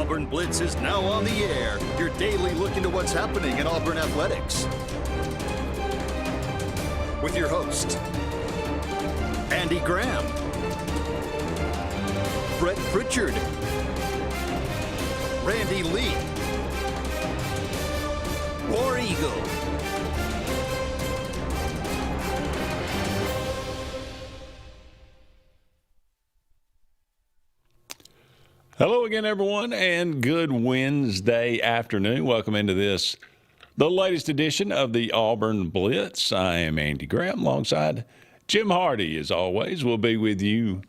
Auburn Blitz is now on the air. Your daily look into what's happening in Auburn athletics. With your host, Andy Graham, Brett Pritchard, Randy Lee, War Eagle. Hello again, everyone, and good Wednesday afternoon. Welcome into the latest edition of the Auburn Blitz. I am Andy Graham alongside Jim Hardy, as always. We'll be with you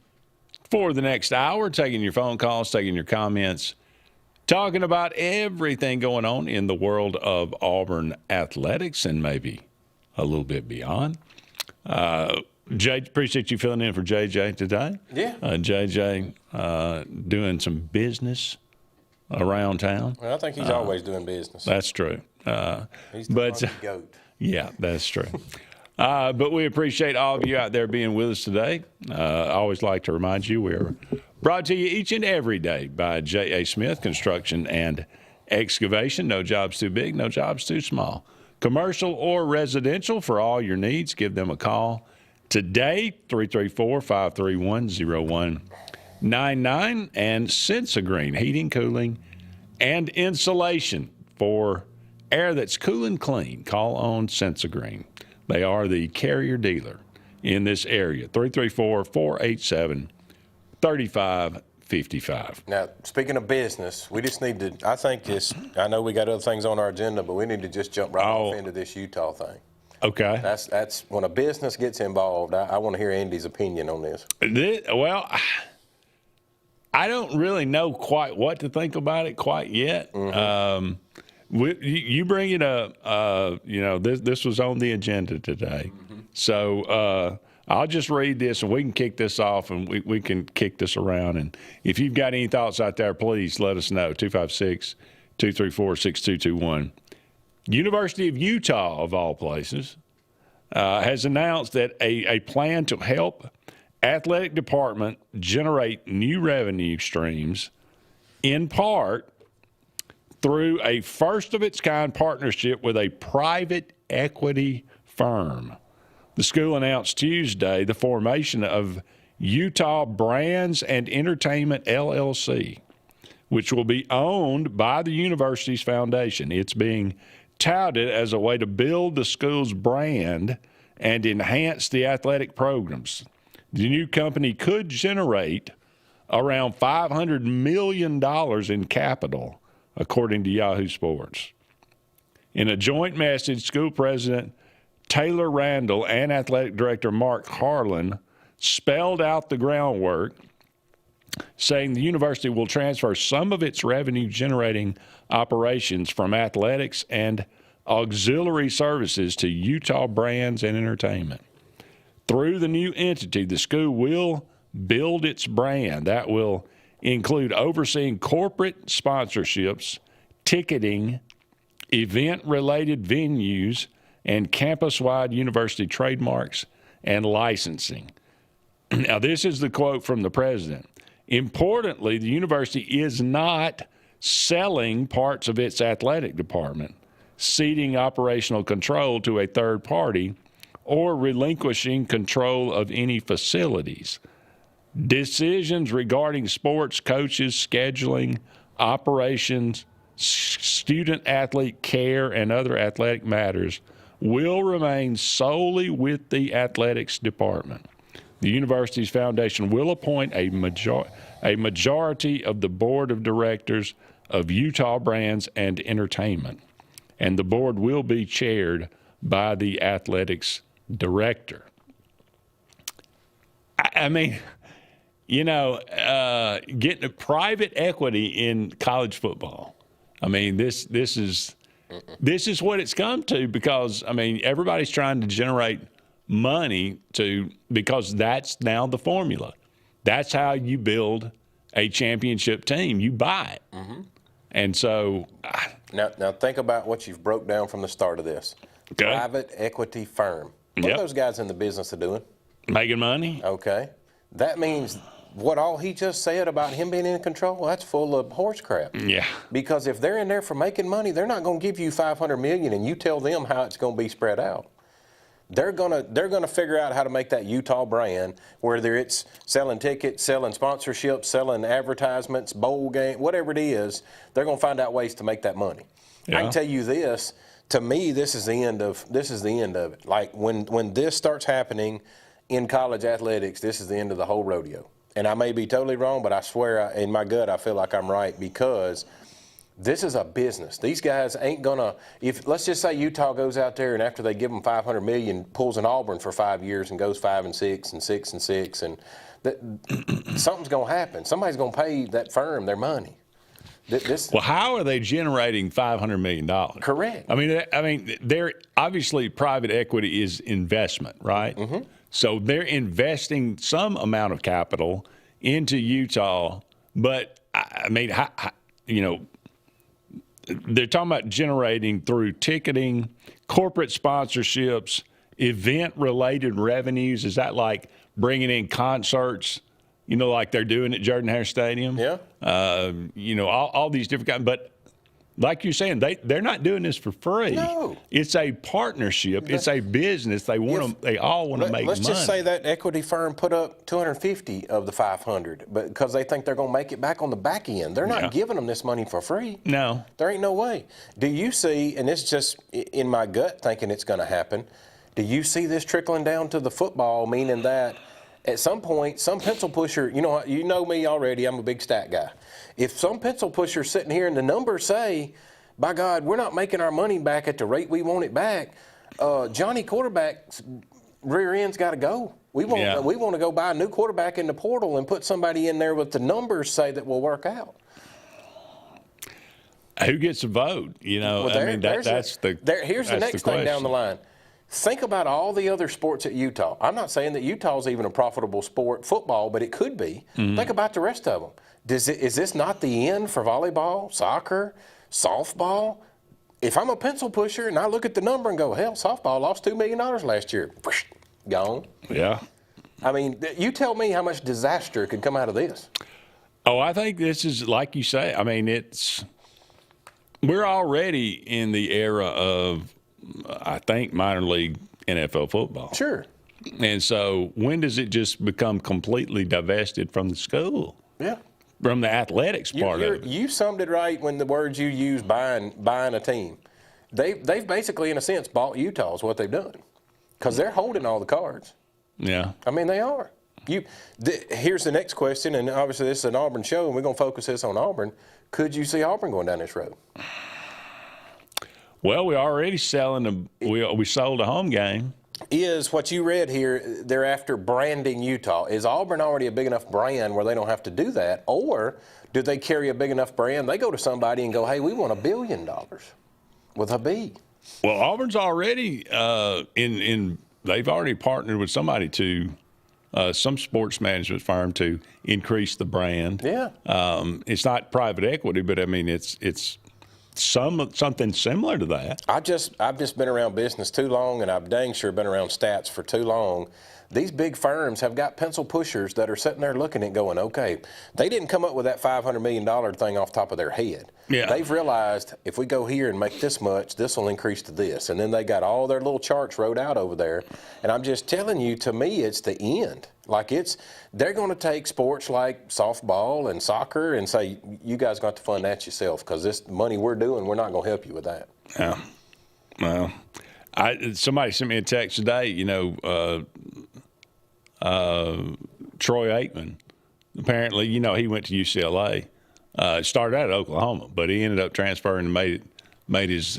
for the next hour, taking your phone calls, taking your comments, talking about everything going on in the world of Auburn athletics and maybe a little bit beyond. Jay, appreciate you filling in for JJ today. Yeah. JJ doing some business around town. Well, I think he's always doing business. That's true. He's the goat. Yeah, that's true. But we appreciate all of you out there being with us today. I always like to remind you we're brought to you each and every day by J.A. Smith Construction and Excavation. No job's too big, no job's too small. Commercial or residential, for all your needs, give them a call today, 334-531-0199, and Sensagreen, heating, cooling, and insulation for air that's cool and clean. Call on Sensagreen. They are the carrier dealer in this area, 334-487-3555. Now, speaking of business, we just need to, I know we got other things on our agenda, but we need to just jump right off into this Utah thing. Okay. That's when a business gets involved, I want to hear Andy's opinion on this. Well, I don't really know quite what to think about it quite yet. Mm-hmm. You bring it up, this was on the agenda today. Mm-hmm. So I'll just read this and we can kick this off and we can kick this around. And if you've got any thoughts out there, please let us know, 256-234-6221. University of Utah, of all places, has announced that a plan to help athletic department generate new revenue streams, in part through a first-of-its-kind partnership with a private equity firm. The school announced Tuesday the formation of Utah Brands and Entertainment, LLC, which will be owned by the university's foundation. It's being touted as a way to build the school's brand and enhance the athletic programs. The new company could generate around $500 million in capital, according to Yahoo Sports. In a joint message, school president Taylor Randall and athletic director Mark Harlan spelled out the groundwork, saying the university will transfer some of its revenue-generating operations from athletics and auxiliary services to Utah Brands and Entertainment. Through the new entity, the school will build its brand. That will include overseeing corporate sponsorships, ticketing, event-related venues, and campus-wide university trademarks and licensing. Now, this is the quote from the president. Importantly, the university is not selling parts of its athletic department, ceding operational control to a third party, or relinquishing control of any facilities. Decisions regarding sports, coaches, scheduling, operations, student-athlete care, and other athletic matters will remain solely with the athletics department. The university's foundation will appoint a majority of the board of directors of Utah Brands and Entertainment, and the board will be chaired by the athletics director. I mean, getting a private equity in college football. I mean, this is what it's come to because, I mean, everybody's trying to generate money because that's now the formula. That's how you build a championship team. You buy it. Mm-hmm. And so now think about what you've broke down from the start of this. Okay. Private equity firm. What are those guys in the business of doing? Making money. Okay. That means what all he just said about him being in control, that's full of horse crap. Yeah. Because if they're in there for making money, they're not going to give you $500 million and you tell them how it's going to be spread out. They're gonna figure out how to make that Utah brand, whether it's selling tickets, selling sponsorships, selling advertisements, bowl game, whatever it is. They're gonna find out ways to make that money. Yeah. I can tell you this. To me, this is the end of it. Like when this starts happening in college athletics, this is the end of the whole rodeo. And I may be totally wrong, but I swear in my gut I feel like I'm right, because this is a business. These guys ain't gonna. If let's just say Utah goes out there and after they give them $500 million, pulls an Auburn for 5 years and goes 5-6 and 6-6, and that something's gonna happen. Somebody's gonna pay that firm their money. Well, how are they generating $500 million? Correct. I mean, they're obviously private equity is investment, right? Mm-hmm. So they're investing some amount of capital into Utah, but I mean, they're talking about generating through ticketing, corporate sponsorships, event-related revenues. Is that like bringing in concerts, like they're doing at Jordan-Hare Stadium? Yeah. All these different kinds. But like you're saying, they're not doing this for free. No. It's a partnership. It's a business. They all want to make money. Let's just say that equity firm put up 250 of the 500, but because they think they're going to make it back on the back end. They're not giving them this money for free. No. There ain't no way. Do you see, and it's just in my gut thinking it's going to happen, do you see this trickling down to the football, meaning that at some point, some pencil pusher, you know me already, I'm a big stat guy. If some pencil pusher's sitting here and the numbers say, by God, we're not making our money back at the rate we want it back, Johnny quarterback's rear end's got to go. We want to go buy a new quarterback in the portal and put somebody in there with the numbers say that will work out. Who gets a vote? Here's the next thing down the line. Think about all the other sports at Utah. I'm not saying that Utah's even a profitable sport, football, but it could be. Mm-hmm. Think about the rest of them. Is this not the end for volleyball, soccer, softball? If I'm a pencil pusher and I look at the number and go, hell, softball lost $2 million last year. Gone. Yeah. I mean, you tell me how much disaster could come out of this. Oh, I think this is, like you say, I mean, we're already in the era of, I think, minor league NFL football. Sure. And so when does it just become completely divested from the school? Yeah. From the athletics part of it. You summed it right when the words you used, buying a team. They've basically, in a sense, bought Utah is what they've done, because they're holding all the cards. Yeah. I mean, they are. Here's the next question, and obviously this is an Auburn show, and we're going to focus this on Auburn. Could you see Auburn going down this road? Well, we're already selling we sold a home game. Is what you read here, they're after branding Utah. Is Auburn already a big enough brand where they don't have to do that? Or do they carry a big enough brand? They go to somebody and go, hey, we want $1 billion with a B. Well, Auburn's already they've already partnered with somebody some sports management firm to increase the brand. Yeah. It's not private equity, but I mean, it's something similar to that. I've just been around business too long, and I've dang sure been around stats for too long. These big firms have got pencil pushers that are sitting there looking at going, okay, they didn't come up with that $500 million thing off the top of their head. Yeah. They've realized if we go here and make this much, this will increase to this. And then they got all their little charts wrote out over there. And I'm just telling you, to me, it's the end. Like they're going to take sports like softball and soccer and say, you guys got to fund that yourself, because this money we're doing, we're not going to help you with that. Yeah. Well, somebody sent me a text today, Troy Aikman, apparently, he went to UCLA. Started out at Oklahoma, but he ended up transferring and made his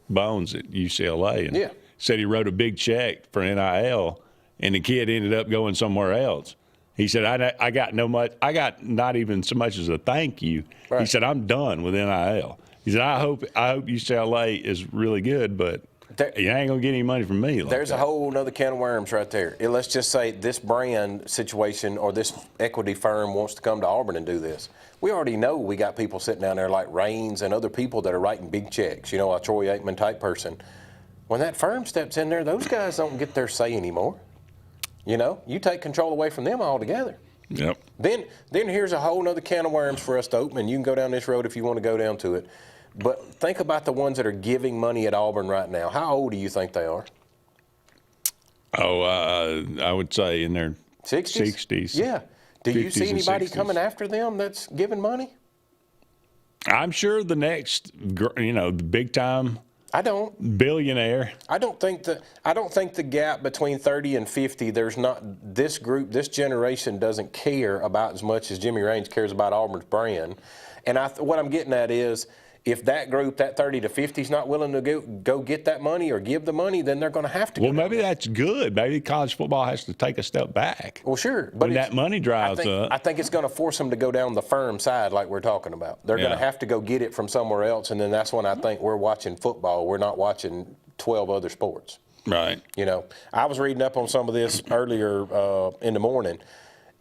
bones at UCLA. And said he wrote a big check for NIL, and the kid ended up going somewhere else. He said, I got not even so much as a thank you. Right. He said, I'm done with NIL. He said, I hope UCLA is really good, but you ain't going to get any money from me. There's a whole other can of worms right there. Let's just say this brand situation or this equity firm wants to come to Auburn and do this. We already know we got people sitting down there like Raines and other people that are writing big checks, a Troy Aikman type person. When that firm steps in there, those guys don't get their say anymore. You take control away from them altogether. Yep. Then here's a whole other can of worms for us to open, and you can go down this road if you want to go down to it. But think about the ones that are giving money at Auburn right now. How old do you think they are? Oh, I would say in their 60s. Yeah. Do you see anybody 60s. coming after them that's giving money? I'm sure the next, the big time I don't. billionaire. I don't think the gap between 30 and 50, there's not this group, this generation doesn't care about as much as Jimmy Raines cares about Auburn's brand. And what I'm getting at is, if that group, that 30 to 50, is not willing to go get that money or give the money, then they're going to have to. Well, maybe that's good. Maybe college football has to take a step back. Well, sure. But when that money dries up. I think it's going to force them to go down the firm side like we're talking about. They're going to have to go get it from somewhere else, and then that's when I think we're watching football. We're not watching 12 other sports. Right. I was reading up on some of this earlier in the morning.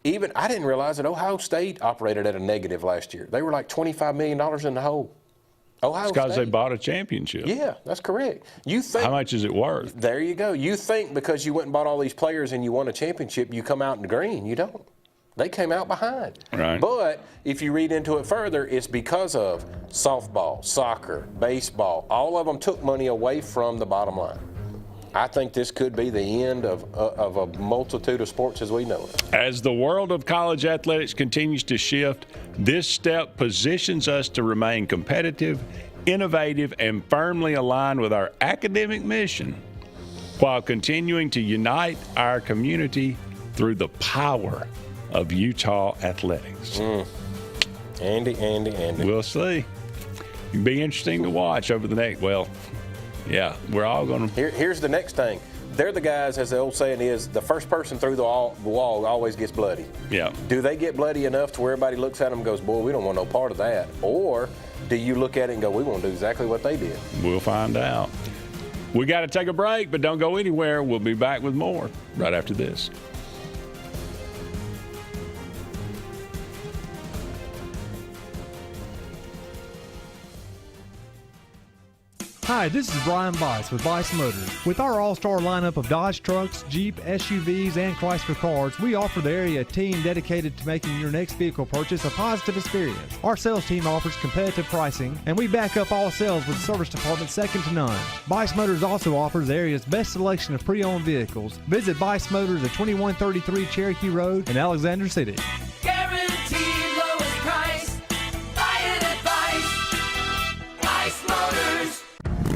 I didn't realize that Ohio State operated at a negative last year. They were like $25 million in the hole. Ohio Because State. they bought a championship. Yeah, that's correct. You think how much is it worth? There you go. You think because you went and bought all these players and you won a championship, you come out in the green. You don't. They came out behind. Right. But if you read into it further, it's because of softball, soccer, baseball. All of them took money away from the bottom line. I think this could be the end of a multitude of sports as we know it. As the world of college athletics continues to shift, this step positions us to remain competitive, innovative, and firmly aligned with our academic mission while continuing to unite our community through the power of Utah athletics. Andy. We'll see. It'll be interesting to watch over the next, yeah, we're all going to. Here's the next thing. They're the guys, as the old saying is, the first person through the wall always gets bloody. Yeah. Do they get bloody enough to where everybody looks at them and goes, boy, we don't want no part of that? Or do you look at it and go, we want to do exactly what they did? We'll find out. We got to take a break, but don't go anywhere. We'll be back with more right after this. Hi, this is Brian Bice with Bice Motors. With our all-star lineup of Dodge trucks, Jeep, SUVs, and Chrysler cars, we offer the area a team dedicated to making your next vehicle purchase a positive experience. Our sales team offers competitive pricing, and we back up all sales with a service department second to none. Bice Motors also offers the area's best selection of pre-owned vehicles. Visit Bice Motors at 2133 Cherokee Road in Alexander City. Guaranteed lowest price. Buy it at Bice Motors.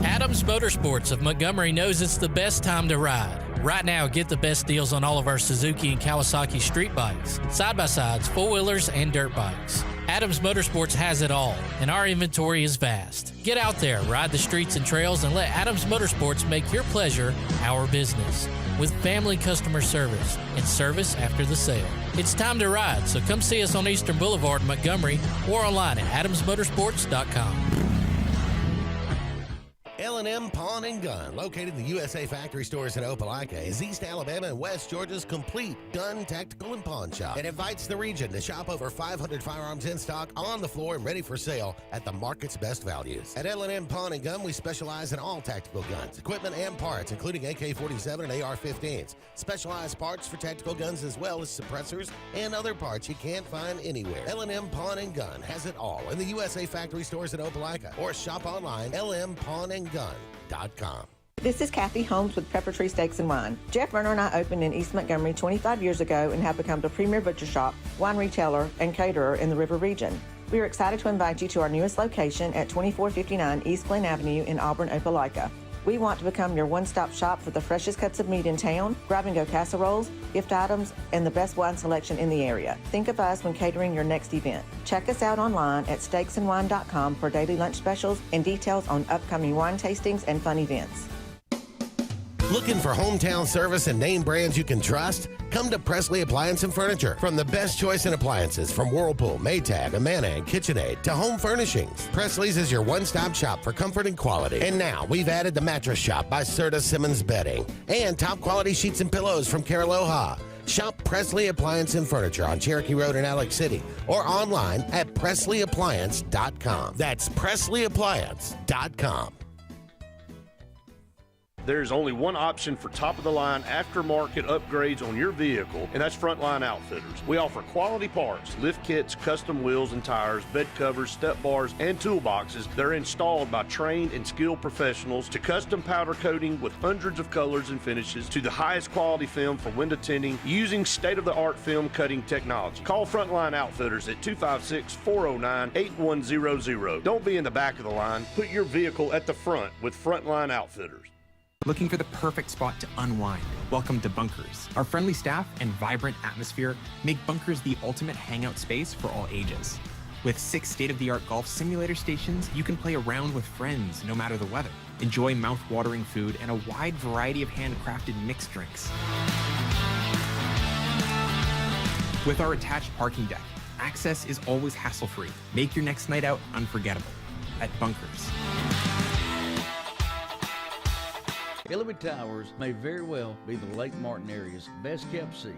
Adams Motorsports of Montgomery knows it's the best time to ride. Right now, get the best deals on all of our Suzuki and Kawasaki street bikes, side-by-sides, four-wheelers, and dirt bikes. Adams Motorsports has it all, and our inventory is vast. Get out there, ride the streets and trails, and let Adams Motorsports make your pleasure our business. With family customer service and service after the sale. It's time to ride, so come see us on Eastern Boulevard, Montgomery, or online at adamsmotorsports.com. L&M Pawn and Gun, located in the USA Factory Stores in Opelika, is East Alabama and West Georgia's complete gun, tactical, and pawn shop. It invites the region to shop over 500 firearms in stock, on the floor, and ready for sale at the market's best values. At L&M Pawn and Gun, we specialize in all tactical guns, equipment, and parts, including AK-47 and AR-15s. Specialized parts for tactical guns as well as suppressors and other parts you can't find anywhere. L&M Pawn and Gun has it all in the USA Factory Stores in Opelika, or shop online, lmpawnandgun.com. This is Kathy Holmes with Pepper Tree Steaks and Wine. Jeff Verner and I opened in East Montgomery 25 years ago and have become the premier butcher shop, wine retailer, and caterer in the River region. We are excited to invite you to our newest location at 2459 East Glen Avenue in Auburn, Opelika. We want to become your one-stop shop for the freshest cuts of meat in town, grab-and-go casseroles, gift items, and the best wine selection in the area. Think of us when catering your next event. Check us out online at steaksandwine.com for daily lunch specials and details on upcoming wine tastings and fun events. Looking for hometown service and name brands you can trust? Come to Presley Appliance and Furniture. From the best choice in appliances from Whirlpool, Maytag, Amana, and KitchenAid to home furnishings, Presley's is your one-stop shop for comfort and quality. And now we've added the Mattress Shop by Serta Simmons Bedding and top quality sheets and pillows from Caraloha. Shop Presley Appliance and Furniture on Cherokee Road in Alex City or online at PresleyAppliance.com. That's PresleyAppliance.com. There's only one option for top-of-the-line aftermarket upgrades on your vehicle, and that's Frontline Outfitters. We offer quality parts, lift kits, custom wheels and tires, bed covers, step bars, and toolboxes that are installed by trained and skilled professionals, to custom powder coating with hundreds of colors and finishes, to the highest quality film for window tinting using state-of-the-art film cutting technology. Call Frontline Outfitters at 256-409-8100. Don't be in the back of the line. Put your vehicle at the front with Frontline Outfitters. Looking for the perfect spot to unwind? Welcome to Bunkers. Our friendly staff and vibrant atmosphere make Bunkers the ultimate hangout space for all ages. With 6 state-of-the-art golf simulator stations, you can play around with friends no matter the weather. Enjoy mouth-watering food and a wide variety of handcrafted mixed drinks. With our attached parking deck, access is always hassle-free. Make your next night out unforgettable at Bunkers. Hillary Towers may very well be the Lake Martin area's best-kept secret.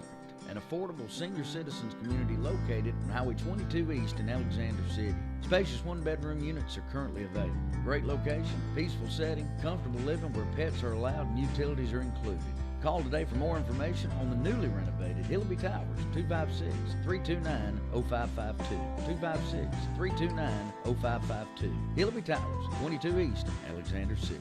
An affordable senior citizens community located on Highway 22 East in Alexander City. Spacious one-bedroom units are currently available. Great location, peaceful setting, comfortable living where pets are allowed and utilities are included. Call today for more information on the newly renovated Hillary Towers, 256-329-0552. 256-329-0552. Hillary Towers, 22 East, Alexander City.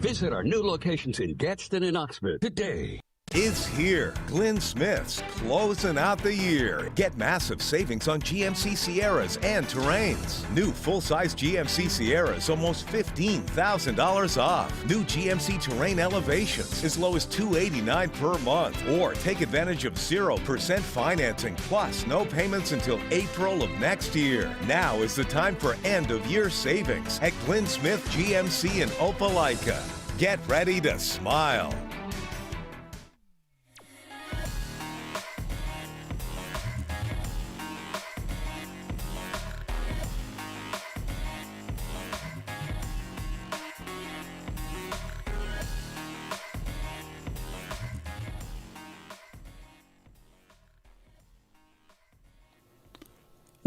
Visit our new locations in Gadsden and Oxford today. Is here. Glenn Smith's closing out the year. Get massive savings on GMC Sierras and Terrains. New full-size GMC Sierras, almost $15,000 off. New GMC Terrain Elevations, as low as $289 per month. Or take advantage of 0% financing, plus no payments until April of next year. Now is the time for end-of-year savings at Glenn Smith GMC in Opelika. Get ready to smile.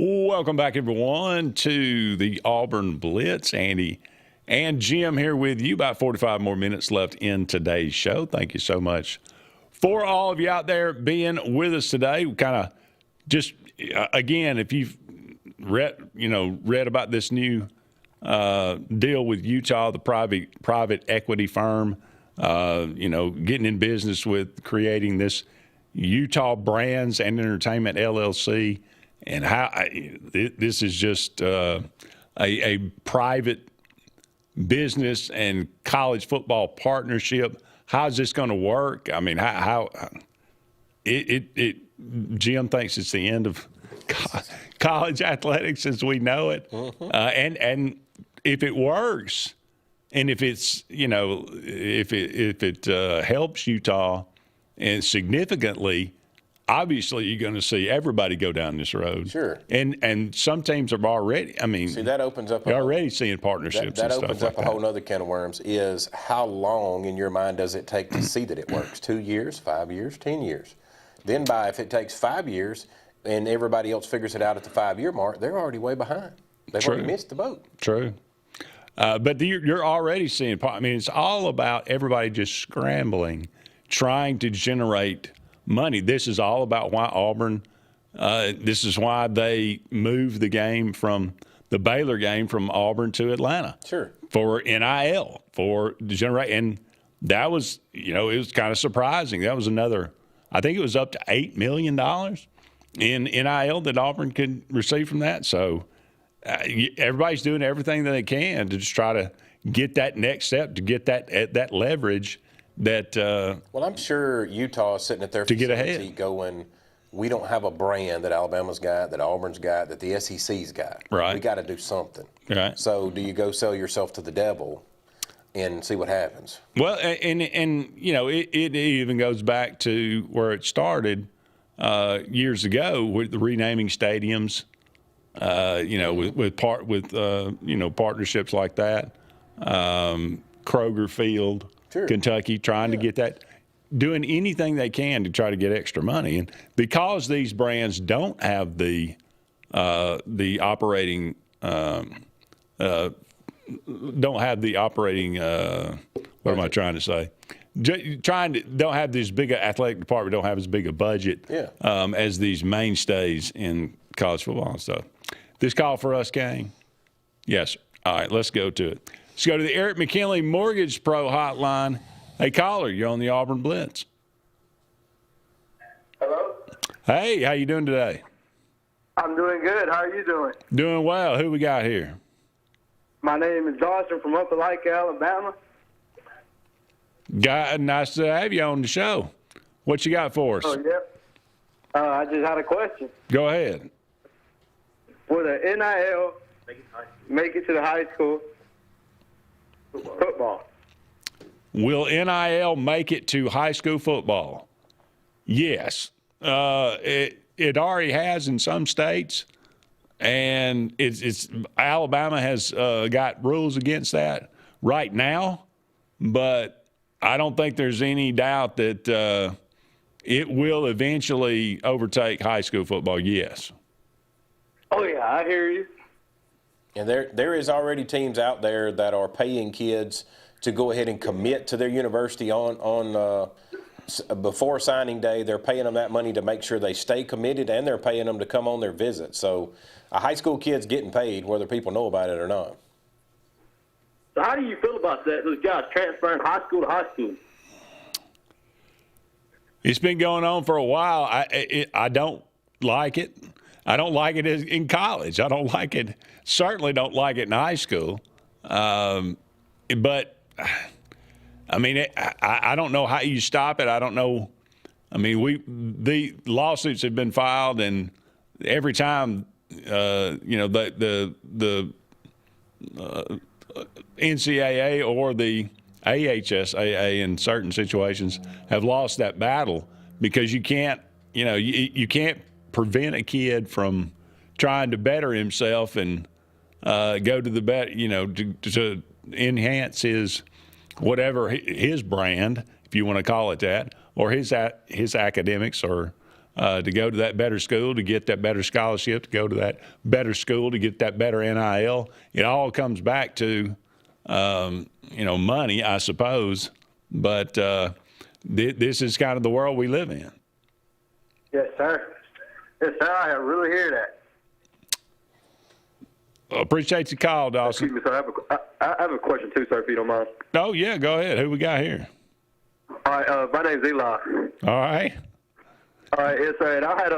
Welcome back, everyone, to the Auburn Blitz. Andy and Jim here with you. About 45 more minutes left in today's show. Thank you so much for all of you out there being with us today. We kind of just, again, if you've read about this new deal with Utah, the private equity firm, getting in business with creating this Utah Brands and Entertainment LLC. And how this is just a private business and college football partnership. How's this going to work? I mean, how Jim thinks it's the end of college athletics as we know it. Mm-hmm. And if it works, and if it's if it helps Utah and significantly. Obviously, you're going to see everybody go down this road. Sure. And some teams are already, see, that opens up. They're already seeing partnerships that and opens stuff up a whole other can of worms. Is how long in your mind does it take to see that it works? 2 years, 5 years, 10 years? Then if it takes 5 years and everybody else figures it out at the 5-year mark, they're already way behind. They've already missed the boat. True. But you're already seeing, it's all about everybody just scrambling, trying to generate money. This is all about why Auburn, this is why they moved the game from the Baylor game from Auburn to Atlanta. Sure. For NIL, for generate. And that was, it was kind of surprising. That was another, I think it was up to $8 million in NIL that Auburn could receive from that. So everybody's doing everything that they can to just try to get that next step, to get that leverage. Well, I'm sure Utah is sitting at their facility to get ahead, going, we don't have a brand that Alabama's got, that Auburn's got, that the SEC's got. Right. We got to do something. Right. So do you go sell yourself to the devil and see what happens. Well, and you know, it even goes back to where it started years ago with the renaming stadiums. You know, with partnerships like that. Kroger Field, Sure. Kentucky, trying to get that, doing anything they can to try to get extra money. And because these brands don't have the operating what am I trying to say? Don't have this big athletic department, don't have as big a budget as these mainstays in college football and stuff. This call for us, Kane? Yes. All right, let's go to it. Let's go to the Eric McKinley Mortgage Pro hotline. Hey, caller, you're on the Auburn Blitz. Hello? Hey, how you doing today? I'm doing good. How are you doing? Doing well. Who we got here? My name is Dawson from Opelika, Alabama. Nice to have you on the show. What you got for us? Oh, yep. I just had a question. Go ahead. Will the NIL make it to the high school football? Will NIL make it to high school football? Yes. It already has in some states, and it's Alabama has got rules against that right now, but I don't think there's any doubt that it will eventually overtake high school football. Yes. Oh yeah, I hear you. And there is already teams out there that are paying kids to go ahead and commit to their university on before signing day. They're paying them that money to make sure they stay committed, and they're paying them to come on their visit. So a high school kid's getting paid whether people know about it or not. So how do you feel about that? Those guys transferring high school to high school? It's been going on for a while. I don't like it. I don't like it in college. I don't like it. Certainly don't like it in high school. But I mean, I don't know how you stop it. I don't know. I mean, the lawsuits have been filed, and every time, the NCAA or the AHSAA in certain situations have lost that battle because you can't, you can't prevent a kid from trying to better himself and go to the to enhance his whatever his brand, if you want to call it that, or his academics, or to go to that better school to get that better scholarship, to go to that better school to get that better NIL. It all comes back to money, I suppose. But this is kind of the world we live in. Yes, sir. Yes, sir. I really hear that. Appreciate the call, Dawson. Excuse me, sir. I have a question too, sir, if you don't mind. Oh yeah, go ahead. Who we got here? All right, my name's Eli. All right. All right, yes, sir. And I had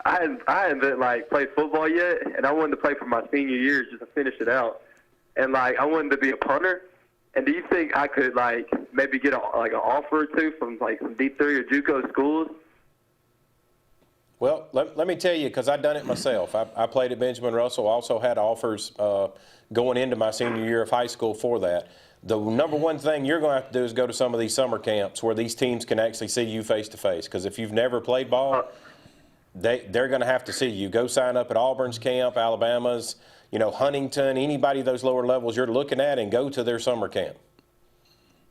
I hadn't played football yet, and I wanted to play for my senior year just to finish it out. And I wanted to be a punter. And do you think I could maybe get an offer or two from some D3 or JUCO schools? Well, let me tell you, because I've done it myself. I played at Benjamin Russell, also had offers going into my senior year of high school for that. The number one thing you're going to have to do is go to some of these summer camps where these teams can actually see you face-to-face. Because if you've never played ball, they're going to have to see you. Go sign up at Auburn's camp, Alabama's, Huntington, anybody those lower levels you're looking at, and go to their summer camp.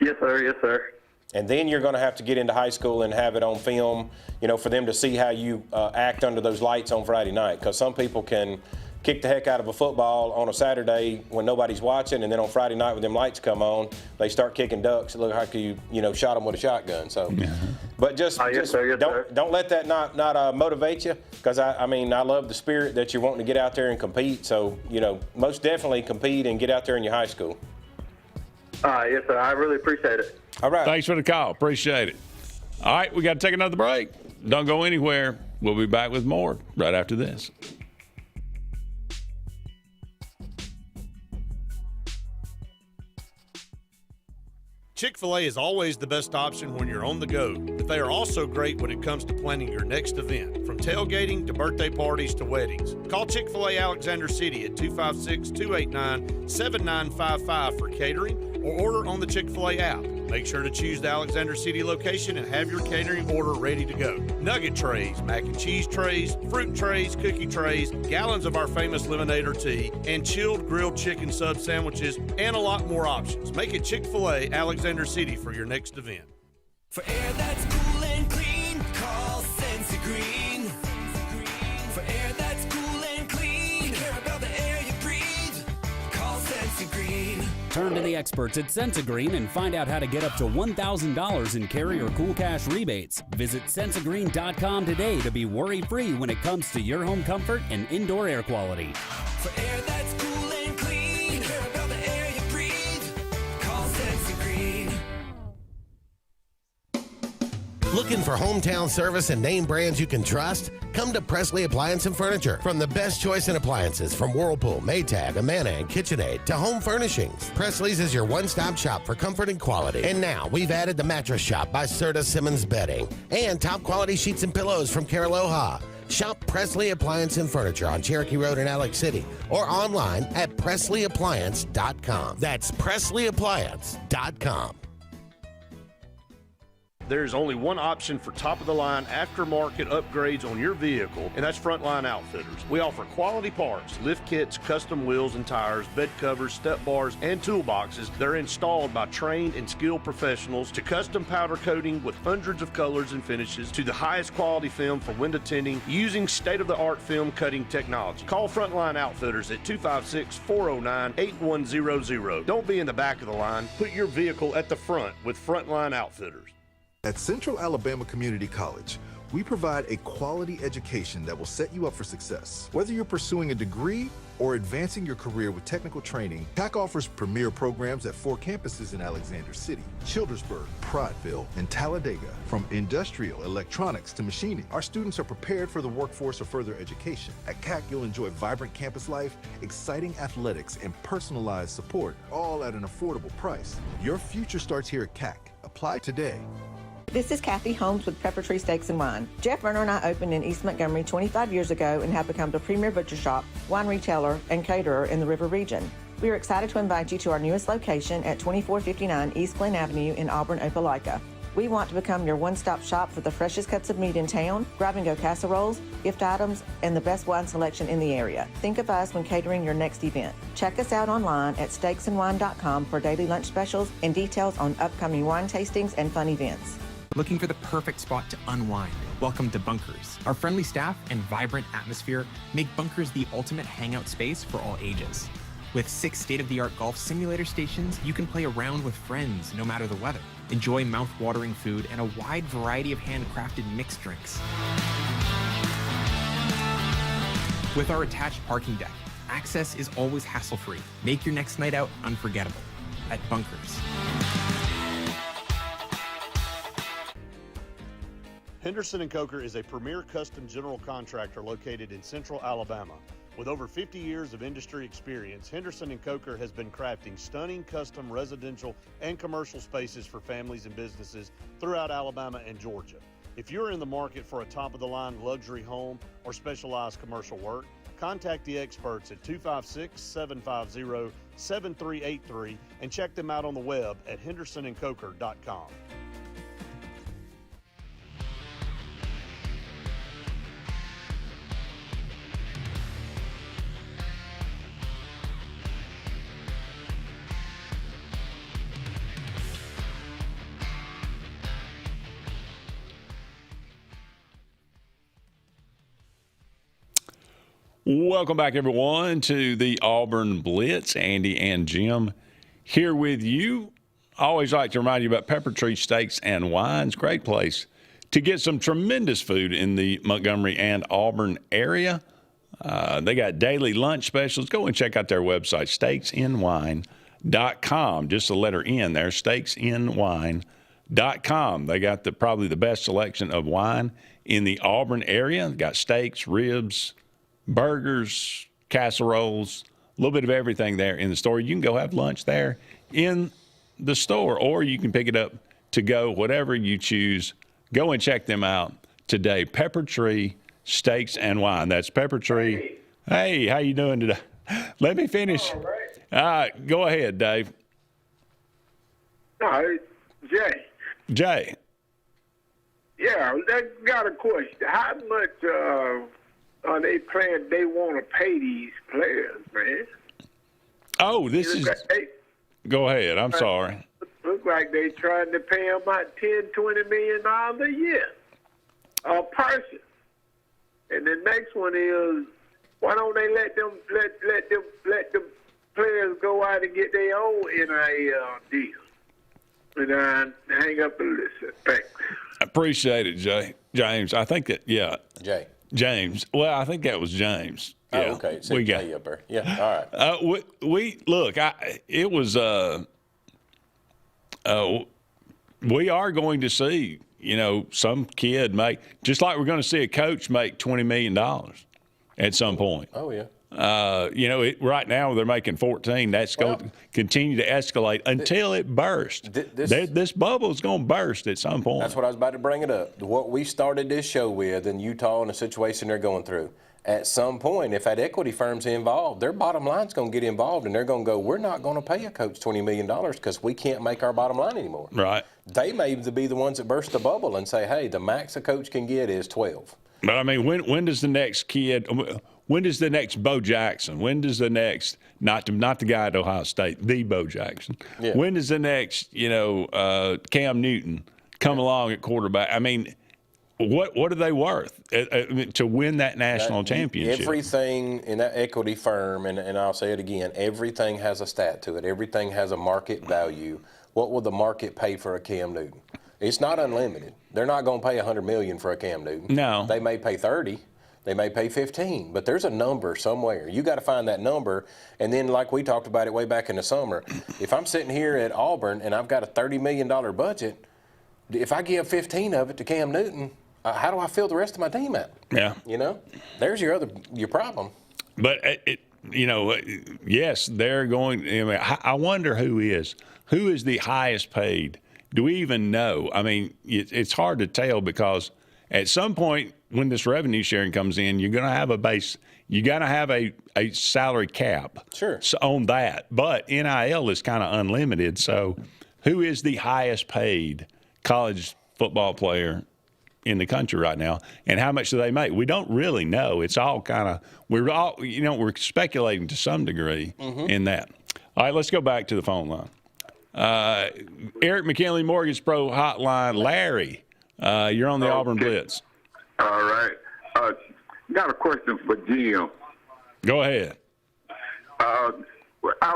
Yes, sir. Yes, sir. And then you're going to have to get into high school and have it on film, for them to see how you act under those lights on Friday night. Because some people can kick the heck out of a football on a Saturday when nobody's watching, and then on Friday night when them lights come on, they start kicking ducks. It looks like you shot them with a shotgun. So, but just don't let that not motivate you. Because I love the spirit that you're wanting to get out there and compete. So most definitely compete and get out there in your high school. Yes, sir. I really appreciate it. All right. Thanks for the call. Appreciate it. All right, we got to take another break. Don't go anywhere. We'll be back with more right after this. Chick-fil-A is always the best option when you're on the go, but they are also great when it comes to planning your next event, from tailgating to birthday parties to weddings. Call Chick-fil-A Alexander City at 256-289-7955 for catering or order on the Chick-fil-A app. Make sure to choose the Alexander City location and have your catering order ready to go. Nugget trays, mac and cheese trays, fruit trays, cookie trays, gallons of our famous lemonade or tea, and chilled grilled chicken sub sandwiches, and a lot more options. Make it Chick-fil-A Alexander City for your next event. For air that's cool and clean, call Sensi Green. For air that's cool and clean, care about the air you breathe, call Sensi Green. Turn to the experts at Sensigreen and find out how to get up to $1,000 in carrier cool cash rebates. Visit Sensigreen.com today to be worry-free when it comes to your home comfort and indoor air quality. For air that's cool and clean, care about the air you breathe, call Sensi Green. Looking for hometown service and name brands you can trust? Come to Presley Appliance and Furniture. From the best choice in appliances from Whirlpool, Maytag, Amana, and KitchenAid to home furnishings, Presley's is your one-stop shop for comfort and quality. And now we've added the Mattress Shop by Serta Simmons Bedding and top quality sheets and pillows from Caraloha. Shop Presley Appliance and Furniture on Cherokee Road in Alex City or online at PresleyAppliance.com. That's PresleyAppliance.com. There's only one option for top-of-the-line aftermarket upgrades on your vehicle, and that's Frontline Outfitters. We offer quality parts, lift kits, custom wheels and tires, bed covers, step bars, and toolboxes. They're installed by trained and skilled professionals, to custom powder coating with hundreds of colors and finishes, to the highest quality film for window tinting using state-of-the-art film cutting technology. Call Frontline Outfitters at 256-409-8100. Don't be in the back of the line. Put your vehicle at the front with Frontline Outfitters. At Central Alabama Community College, we provide a quality education that will set you up for success. Whether you're pursuing a degree or advancing your career with technical training, CAC offers premier programs at 4 campuses in Alexander City, Childersburg, Prattville, and Talladega. From industrial, electronics to machining, our students are prepared for the workforce or further education. At CAC, you'll enjoy vibrant campus life, exciting athletics, and personalized support, all at an affordable price. Your future starts here at CAC. Apply today. This is Kathy Holmes with Preparatory Steaks and Wine. Jeff Verner and I opened in East Montgomery 25 years ago and have become the premier butcher shop, wine retailer, and caterer in the River region. We are excited to invite you to our newest location at 2459 East Glen Avenue in Auburn, Opelika. We want to become your one-stop shop for the freshest cuts of meat in town, grab-and-go casseroles, gift items, and the best wine selection in the area. Think of us when catering your next event. Check us out online at steaksandwine.com for daily lunch specials and details on upcoming wine tastings and fun events. Looking for the perfect spot to unwind? Welcome to Bunkers. Our friendly staff and vibrant atmosphere make Bunkers the ultimate hangout space for all ages. With 6 state-of-the-art golf simulator stations, you can play around with friends no matter the weather. Enjoy mouth-watering food and a wide variety of handcrafted mixed drinks. With our attached parking deck, access is always hassle-free. Make your next night out unforgettable at Bunkers. Henderson & Coker is a premier custom general contractor located in central Alabama. With over 50 years of industry experience, Henderson & Coker has been crafting stunning custom residential and commercial spaces for families and businesses throughout Alabama and Georgia. If you're in the market for a top-of-the-line luxury home or specialized commercial work, contact the experts at 256-750-7383 and check them out on the web at hendersonandcoker.com. Welcome back, everyone, to the Auburn Blitz. Andy and Jim here with you. I always like to remind you about Pepper Tree Steaks and Wines. Great place to get some tremendous food in the Montgomery and Auburn area. They got daily lunch specials. Go and check out their website, steaksandwine.com. Just the letter N there, steaksandwine.com. They got probably the best selection of wine in the Auburn area. They got steaks, ribs, burgers, casseroles, a little bit of everything there in the store. You can go have lunch there in the store, or you can pick it up to go, whatever you choose. Go and check them out today. Pepper Tree Steaks and Wine. That's Pepper Tree. Hey, how you doing today? Let me finish. All right, go ahead, Dave. No, Jay. Jay. Yeah, I got a question. How much are they playing? They want to pay these players, man. Oh, this is. Go ahead. I'm sorry. Look like they trying to pay them about $10-20 million a year a person. And the next one is, why don't they let the players go out and get their own NIL deal? And I hang up and listen. Thanks. I appreciate it, James. I think that, yeah. James. Well, I think that was James. Yeah. Oh, okay. So we got up there. Yeah. All right. We look. It was. We are going to see, some kid make, just like we're going to see a coach make $20 million at some point. Oh yeah. Right now they're making 14. That's going to continue to escalate until it bursts. This bubble is going to burst at some point. That's what I was about to bring it up. What we started this show with in Utah and the situation they're going through. At some point, if that equity firm's involved, their bottom line's going to get involved, and they're going to go, we're not going to pay a coach $20 million because we can't make our bottom line anymore. Right. They may be the ones that burst the bubble and say, hey, the max a coach can get is 12. But, I mean, when does the next kid – when does the next Bo Jackson? When does the next not the guy at Ohio State, the Bo Jackson? Yeah. When does the next Cam Newton come along at quarterback? I mean, what are they worth to win that national championship? Everything in that equity firm, and I'll say it again, everything has a stat to it. Everything has a market value. What will the market pay for a Cam Newton? It's not unlimited. They're not going to pay $100 million for a Cam Newton. No. They may pay 30. They may pay 15, but there's a number somewhere. You got to find that number, and then like we talked about it way back in the summer, if I'm sitting here at Auburn and I've got a $30 million budget, if I give 15 of it to Cam Newton, how do I fill the rest of my team out? Yeah. There's your problem. But yes, they're going. I wonder who is the highest paid. Do we even know? I mean, it's hard to tell because at some point when this revenue sharing comes in, you're going to have a base. You got to have a salary cap. Sure. On that, but NIL is kind of unlimited. So, who is the highest paid college football player in the country right now, and how much do they make? We don't really know. It's all kind of we're speculating to some degree in that. All right, let's go back to the phone line. Eric McKinley Mortgage Pro Hotline. Larry, you're on the Auburn Blitz. All right. Got a question for Jim. Go ahead. I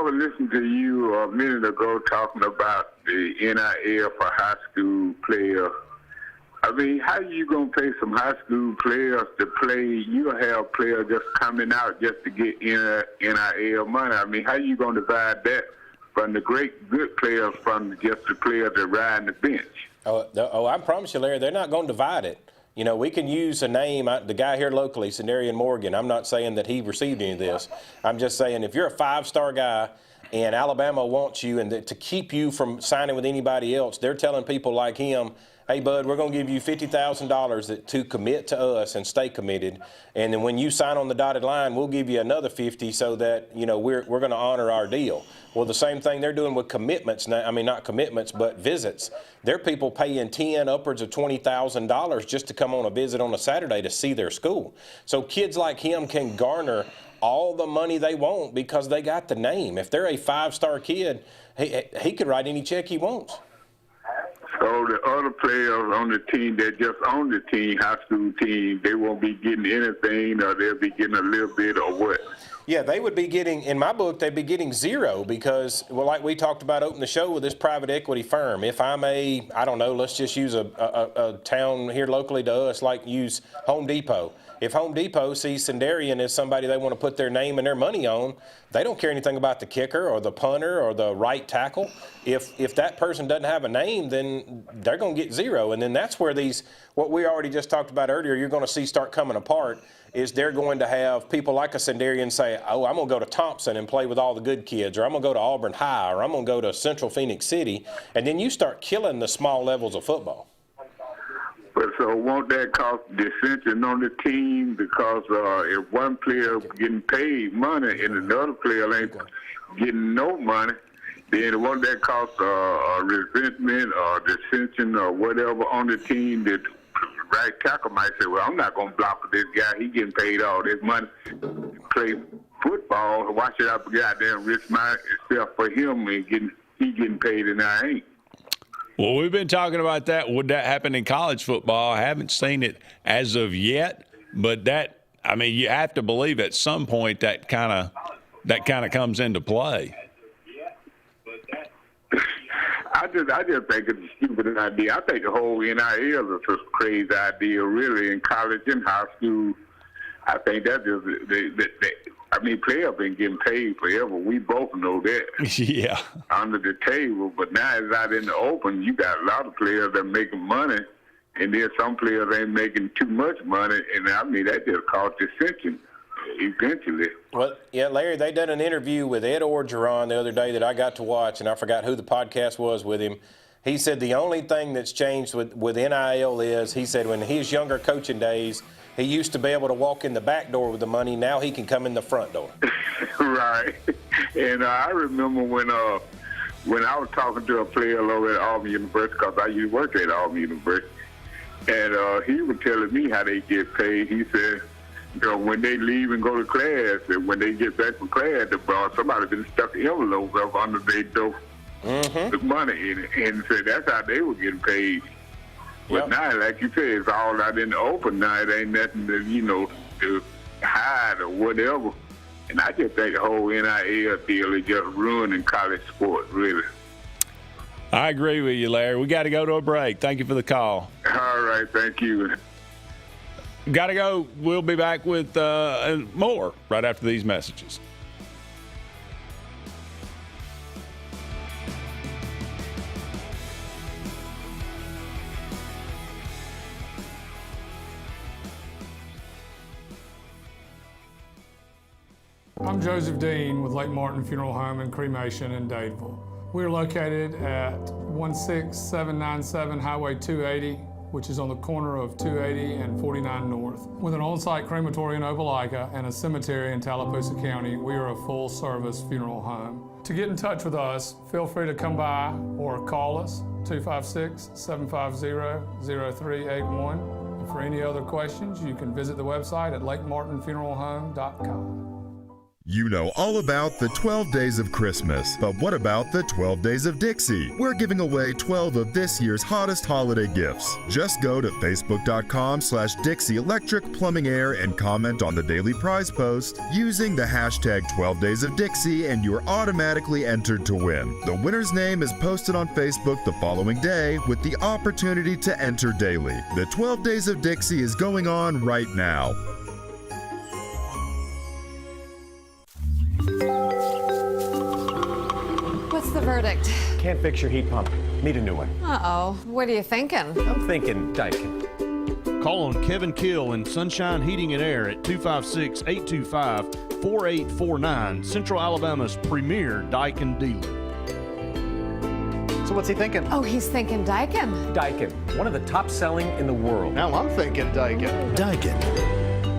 was listening to you a minute ago talking about the NIL for high school players. I mean, how you going to pay some high school players to play? You have players just coming out just to get NIL money. I mean, how you going to divide that from the good players from just the players that ride the bench? I promise you, Larry, they're not going to divide it. We can use a name. The guy here locally, Sendarian Morgan, I'm not saying that he received any of this. I'm just saying if you're a five-star guy and Alabama wants you and to keep you from signing with anybody else, they're telling people like him, hey, bud, we're going to give you $50,000 to commit to us and stay committed. And then when you sign on the dotted line, we'll give you another $50 so that, we're going to honor our deal. Well, the same thing they're doing with commitments now. I mean, not commitments, but visits. There are people paying upwards of $20,000 just to come on a visit on a Saturday to see their school. So kids like him can garner all the money they want because they got the name. If they're a five-star kid, he could write any check he wants. So the other players on the team that just on the team, high school team, they won't be getting anything, or they'll be getting a little bit, or what? Yeah, they would be getting, in my book, they'd be getting zero because, well, like we talked about opening the show with this private equity firm, if I'm I don't know, let's just use a town here locally to us, like use Home Depot. If Home Depot sees Sendarian as somebody they want to put their name and their money on, they don't care anything about the kicker or the punter or the right tackle. If that person doesn't have a name, then they're going to get zero. And then that's where what we already just talked about earlier, you're going to see start coming apart, is they're going to have people like a Sendarian say, oh, I'm going to go to Thompson and play with all the good kids, or I'm going to go to Auburn High, or I'm going to go to Central Phoenix City. And then you start killing the small levels of football. But so won't that cause dissension on the team? Because if one player getting paid money and another player ain't getting no money, then won't that cause resentment or dissension or whatever on the team? That right tackle might say, well, I'm not going to block for this guy. He getting paid all this money to play football. Why should I goddamn risk myself for him and he getting paid and I ain't? Well, we've been talking about that. Would that happen in college football? I haven't seen it as of yet, but you have to believe at some point that kind of comes into play. I just think it's a stupid idea. I think the whole NIL is a crazy idea, really, in college and high school. I think that is players been getting paid forever. We both know that. Yeah. Under the table, but now it's out in the open. You got a lot of players that are making money, and then some players ain't making too much money, and that just caused dissension eventually. Well, yeah, Larry, they did an interview with Ed Orgeron the other day that I got to watch, and I forgot who the podcast was with him. He said the only thing that's changed with NIL is, he said when his younger coaching days, he used to be able to walk in the back door with the money. Now he can come in the front door. Right. And I remember when I was talking to a player over at Auburn University, because I used to work at Auburn University, and he was telling me how they get paid. He said, when they leave and go to class, and when they get back from class, somebody been stuck envelopes up under their door with money in it, and said that's how they were getting paid. But now, like you said, it's all out in the open now. It ain't nothing to hide or whatever. And I just think the whole NIL deal is just ruining college sports, really. I agree with you, Larry. We got to go to a break. Thank you for the call. All right, thank you. Got to go. We'll be back with more right after these messages. I'm Joseph Dean with Lake Martin Funeral Home and Cremation in Dadeville. We're located at 16797 Highway 280, which is on the corner of 280 and 49 North. With an on-site crematory in Opelika and a cemetery in Tallapoosa County, we are a full-service funeral home. To get in touch with us, feel free to come by or call us, 256-750-0381. And for any other questions, you can visit the website at lakemartinfuneralhome.com. You know all about the 12 Days of Christmas, but what about the 12 Days of Dixie? We're giving away 12 of this year's hottest holiday gifts. Just go to facebook.com/Dixie Electric Plumbing Air and comment on the daily prize post using the hashtag 12 Days of Dixie, and you're automatically entered to win. The winner's name is posted on Facebook the following day with the opportunity to enter daily. The 12 Days of Dixie is going on right now. What's the verdict? Can't fix your heat pump. Need a new one. Uh-oh. What are you thinking? I'm thinking Daikin. Call on Kevin Kill and Sunshine Heating and Air at 256-825-4849, Central Alabama's premier Daikin dealer. So what's he thinking? Oh, he's thinking Daikin. Daikin, one of the top selling in the world. Now I'm thinking Daikin. Daikin.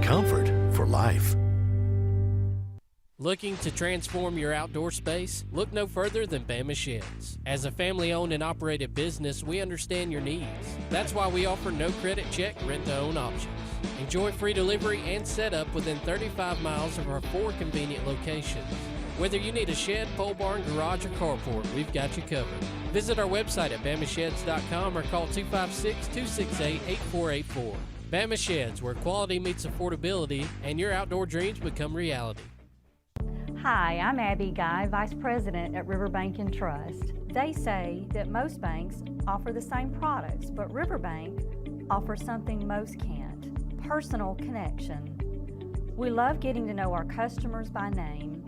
Comfort for life. Looking to transform your outdoor space? Look no further than Bama Sheds. As a family-owned and operated business, we understand your needs. That's why we offer no credit check, rent-to-own options. Enjoy free delivery and setup within 35 miles of our 4 convenient locations. Whether you need a shed, pole barn, garage, or carport, we've got you covered. Visit our website at BamaSheds.com or call 256-268-8484. Bama Sheds, where quality meets affordability and your outdoor dreams become reality. Hi, I'm Abby Guy, Vice President at Riverbank and Trust. They say that most banks offer the same products, but Riverbank offers something most can't: personal connection. We love getting to know our customers by name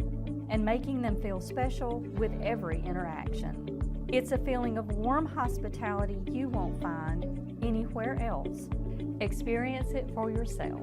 and making them feel special with every interaction. It's a feeling of warm hospitality you won't find anywhere else. Experience it for yourself.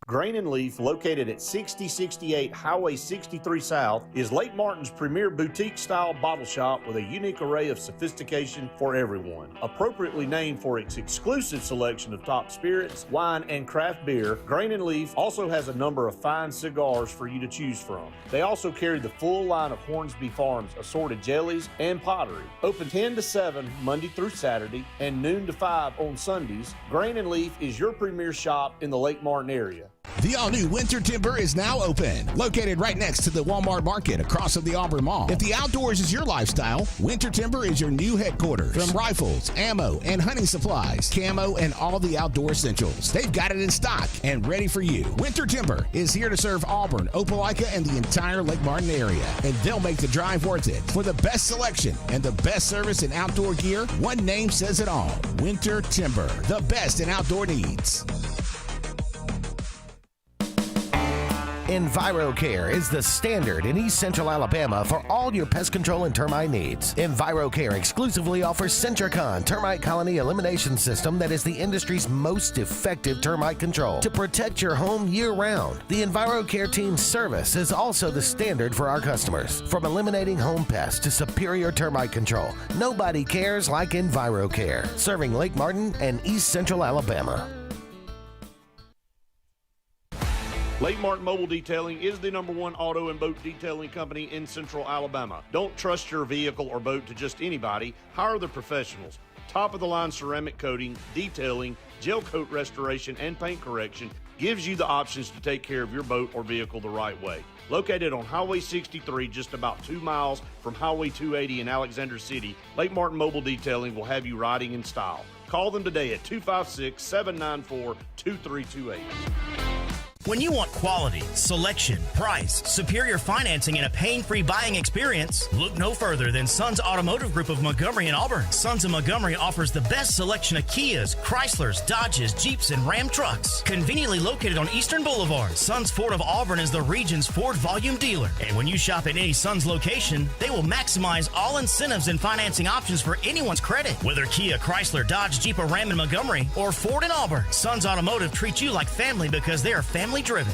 Grain and Leaf, located at 6068 Highway 63 South, is Lake Martin's premier boutique-style bottle shop with a unique array of sophistication for everyone. Appropriately named for its exclusive selection of top spirits, wine, and craft beer, Grain and Leaf also has a number of fine cigars for you to choose from. They also carry the full line of Hornsby Farms assorted jellies and pottery. Open 10 to 7 Monday through Saturday and noon to 5 on Sundays, Grain and Leaf is your premier shop in the Lake Martin area. The all-new Winter Timber is now open, located right next to the Walmart Market across from the Auburn Mall. If the outdoors is your lifestyle, Winter Timber is your new headquarters. From rifles, ammo, and hunting supplies, camo, and all the outdoor essentials, they've got it in stock and ready for you. Winter Timber is here to serve Auburn, Opelika, and the entire Lake Martin area, and they'll make the drive worth it. For the best selection and the best service in outdoor gear, one name says it all: Winter Timber, the best in outdoor needs. EnviroCare is the standard in East Central Alabama for all your pest control and termite needs. EnviroCare exclusively offers Centricon termite colony elimination system that is the industry's most effective termite control to protect your home year-round. The EnviroCare team's service is also the standard for our customers. From eliminating home pests to superior termite control, nobody cares like EnviroCare, serving Lake Martin and East Central Alabama. Lake Martin Mobile Detailing is the #1 auto and boat detailing company in Central Alabama. Don't trust your vehicle or boat to just anybody. Hire the professionals. Top-of-the-line ceramic coating, detailing, gel coat restoration, and paint correction gives you the options to take care of your boat or vehicle the right way. Located on Highway 63, just about 2 miles from Highway 280 in Alexander City, Lake Martin Mobile Detailing will have you riding in style. Call them today at 256-794-2328. When you want quality, selection, price, superior financing, and a pain-free buying experience, look no further than Sons Automotive Group of Montgomery and Auburn. Sons of Montgomery offers the best selection of Kias, Chryslers, Dodges, Jeeps, and Ram trucks. Conveniently located on Eastern Boulevard, Sons Ford of Auburn is the region's Ford volume dealer. And when you shop at any Sons location, they will maximize all incentives and financing options for anyone's credit. Whether Kia, Chrysler, Dodge, Jeep, or Ram in Montgomery, or Ford in Auburn, Sons Automotive treats you like family because they are family driven.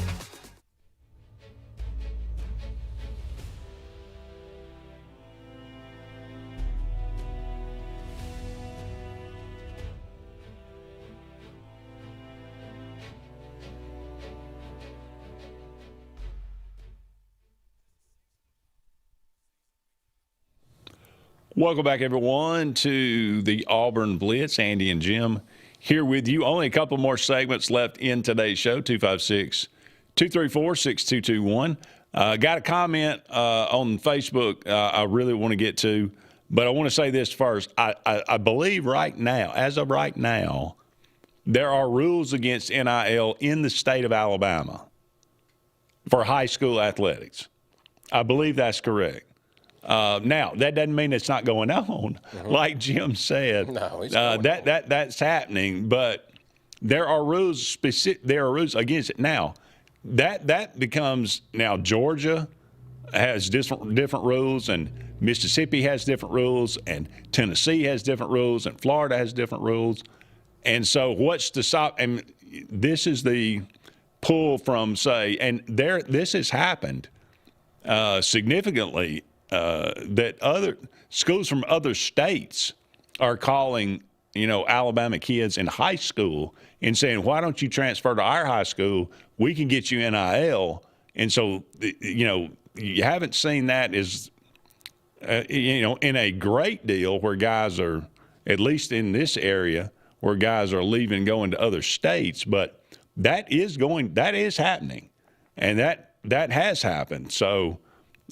Welcome back, everyone, to the Auburn Blitz. Andy and Jim here with you. Only a couple more segments left in today's show. 256-234-6221. Got a comment on Facebook I really want to get to, but I want to say this first. I believe right now, as of right now, there are rules against NIL in the state of Alabama for high school athletics. I believe that's correct. Now, that doesn't mean it's not going on. Like Jim said, that's happening, but there are rules against it. Now, that becomes now Georgia has different rules, and Mississippi has different rules, and Tennessee has different rules, and Florida has different rules. And so what's to stop? And this is the pull from, say, and this has happened significantly, that other schools from other states are calling, Alabama kids in high school and saying, why don't you transfer to our high school? We can get you NIL. And so, you haven't seen that as, in a great deal where guys are, at least in this area, where guys are leaving, going to other states. But that is happening. And that has happened. So,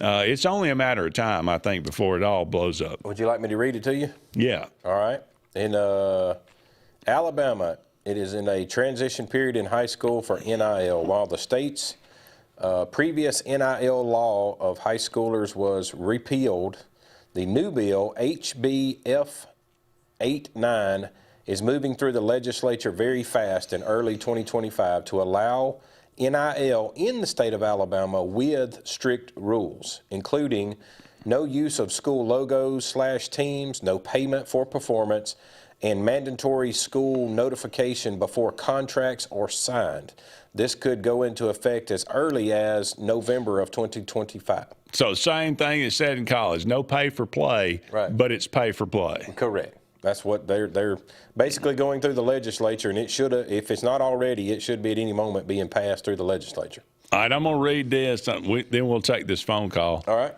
it's only a matter of time, I think, before it all blows up. Would you like me to read it to you? Yeah. All right. In Alabama, it is in a transition period in high school for NIL. While the state's previous NIL law of high schoolers was repealed, the new bill, HBF 89, is moving through the legislature very fast in early 2025 to allow NIL in the state of Alabama with strict rules, including no use of school logos / teams, no payment for performance, and mandatory school notification before contracts are signed. This could go into effect as early as November of 2025. So same thing is said in college, no pay for play, right, but it's pay for play. Correct. That's what they're basically going through the legislature, and it should have, if it's not already, it should be at any moment being passed through the legislature. All right, I'm going to read this, then we'll take this phone call. All right.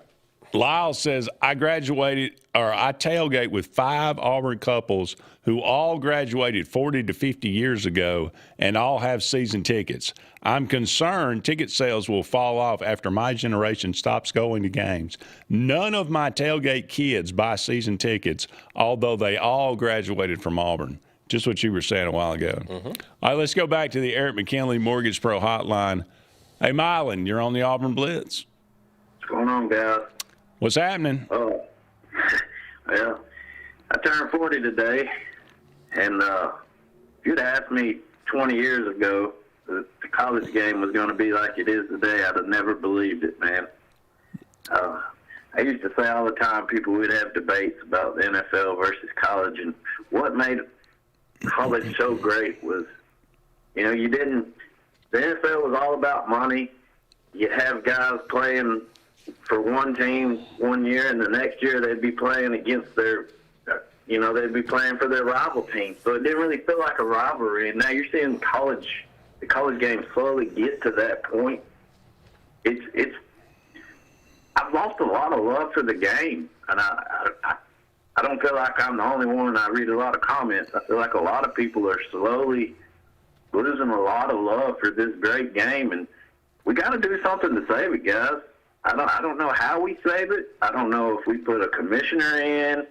Lyle says, I tailgate with 5 Auburn couples who all graduated 40 to 50 years ago and all have season tickets. I'm concerned ticket sales will fall off after my generation stops going to games. None of my tailgate kids buy season tickets, although they all graduated from Auburn. Just what you were saying a while ago. Mm-hmm. All right, let's go back to the Eric McKinley Mortgage Pro hotline. Hey, Mylan, you're on the Auburn Blitz. What's going on, guys? What's happening? Oh, well, I turned 40 today, and if you'd asked me 20 years ago that the college game was going to be like it is today, I'd have never believed it, man. I used to say all the time people would have debates about the NFL versus college, and what made college so great was, the NFL was all about money. You'd have guys playing for one team one year, and the next year they'd be playing against they'd be playing for their rival team. So it didn't really feel like a rivalry. And now you're seeing the college game slowly get to that point. I've lost a lot of love for the game, and I don't feel like I'm the only one. I read a lot of comments. I feel like a lot of people are slowly losing a lot of love for this great game, and we got to do something to save it, guys. I don't know how we save it. I don't know if we put a commissioner in,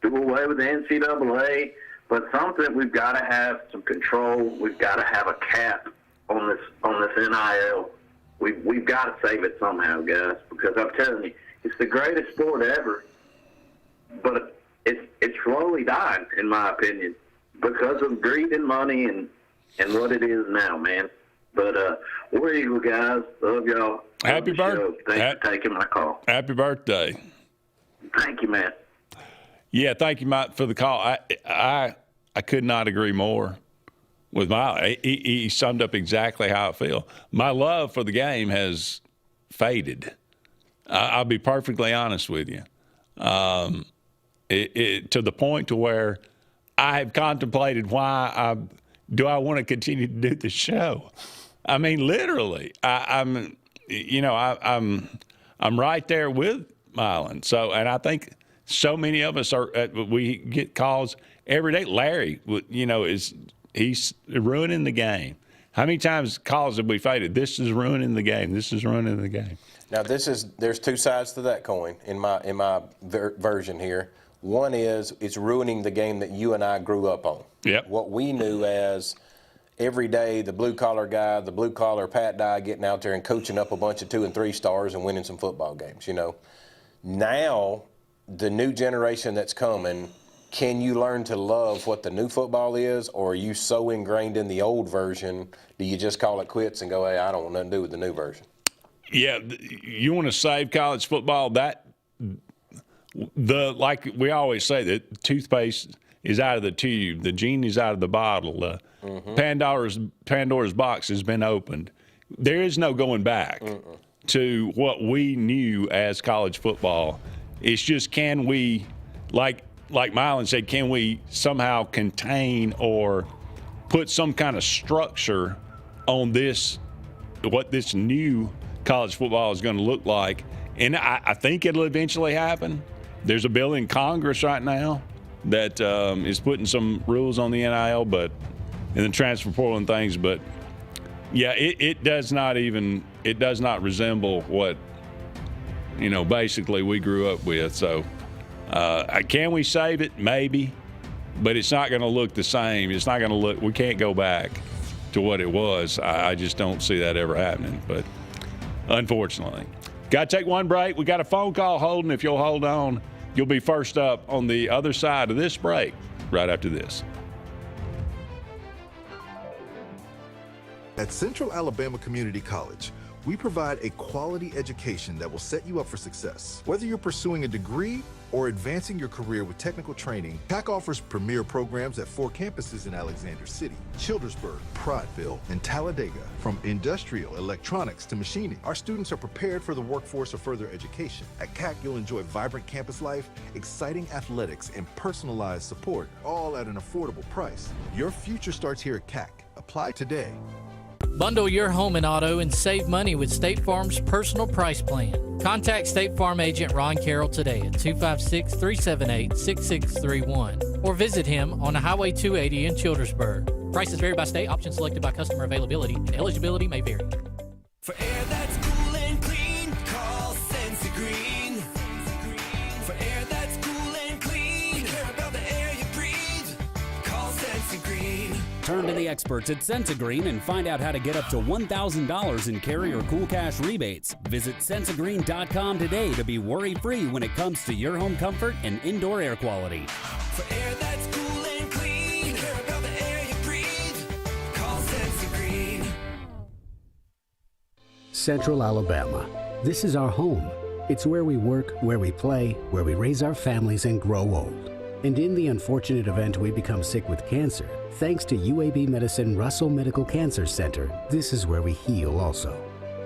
do away with the NCAA, but something, we've got to have some control. We've got to have a cap on this NIL. We've got to save it somehow, guys, because I'm telling you, it's the greatest sport ever, but it's slowly dying, in my opinion, because of greed and money and what it is now, man. But War Eagle, guys, love y'all. Happy birthday. Thanks for taking my call. Happy birthday. Thank you, man. Yeah, thank you, Mike, for the call. I could not agree more with Mike. He summed up exactly how I feel. My love for the game has faded. I'll be perfectly honest with you. To the point to where I have contemplated why do I want to continue to do the show. I mean, literally, I'm right there with Mylan. So, and I think so many of us we get calls every day. Larry, he's ruining the game. How many times calls have we faded? This is ruining the game. This is ruining the game. Now, there's two sides to that coin in my version here. One is it's ruining the game that you and I grew up on. Yep. What we knew as every day, the blue-collar guy, the blue-collar Pat Dye getting out there and coaching up a bunch of 2- and 3-stars and winning some football games, Now, the new generation that's coming, can you learn to love what the new football is, or are you so ingrained in the old version, do you just call it quits and go, hey, I don't want nothing to do with the new version? Yeah, you want to save college football, like we always say, the toothpaste is out of the tube, the genie's out of the bottle, Pandora's box has been opened. There is no going back to what we knew as college football. It's just, can we, like Mylan said, can we somehow contain or put some kind of structure on this, what this new college football is going to look like? And I think it'll eventually happen. There's a bill in Congress right now that is putting some rules on the NIL, but in the transfer portal and things. But yeah, it does not resemble what basically we grew up with. So can we save it? Maybe, but it's not going to look the same. It's not going to look. We can't go back to what it was. I just don't see that ever happening. But unfortunately, got to take one break. We got a phone call holding. If you'll hold on, you'll be first up on the other side of this break right after this. At Central Alabama Community College, we provide a quality education that will set you up for success. Whether you're pursuing a degree or advancing your career with technical training, TAC offers premier programs at 4 campuses in Alexander City, Childersburg, Prattville, and Talladega. From industrial, electronics to machining, our students are prepared for the workforce or further education. At CAC, you'll enjoy vibrant campus life, exciting athletics, and personalized support, all at an affordable price. Your future starts here at CAC. Apply today. Bundle your home and auto and save money with State Farm's personal price plan. Contact State Farm agent Ron Carroll today at 256-378-6631 or visit him on Highway 280 in Childersburg. Prices vary by state, options selected by customer availability, and eligibility may vary. For air that's cool and clean, call Sense Green. For air that's cool and clean, care about the air you breathe, call Sense Green. Turn to the experts at Sensagreen and find out how to get up to $1,000 in Carrier Cool Cash rebates. Visit Sensagreen.com today to be worry-free when it comes to your home comfort and indoor air quality. For air that's cool and clean, care about the air you breathe, call Sense Green. Central Alabama. This is our home. It's where we work, where we play, where we raise our families and grow old. And in the unfortunate event we become sick with cancer, thanks to UAB Medicine Russell Medical Cancer Center, this is where we heal also.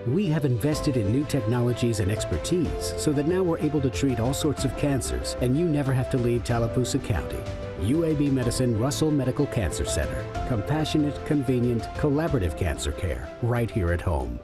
We have invested in new technologies and expertise so that now we're able to treat all sorts of cancers and you never have to leave Tallapoosa County. UAB Medicine Russell Medical Cancer Center. Compassionate, convenient, collaborative cancer care right here at home.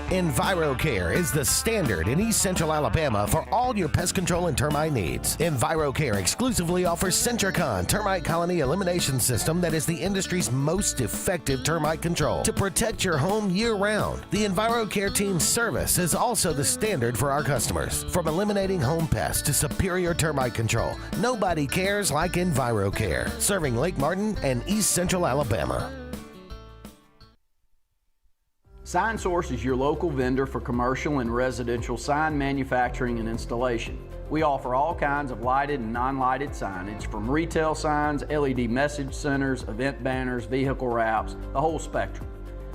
EnviroCare is the standard in East Central Alabama for all your pest control and termite needs. EnviroCare exclusively offers Centricon termite colony elimination system that is the industry's most effective termite control to protect your home year-round. The EnviroCare team's service is also the standard for our customers. From eliminating home pests to superior termite control, nobody cares like EnviroCare, serving Lake Martin and East Central Alabama. Sign Source is your local vendor for commercial and residential sign manufacturing and installation. We offer all kinds of lighted and non-lighted signage, from retail signs, LED message centers, event banners, vehicle wraps, the whole spectrum.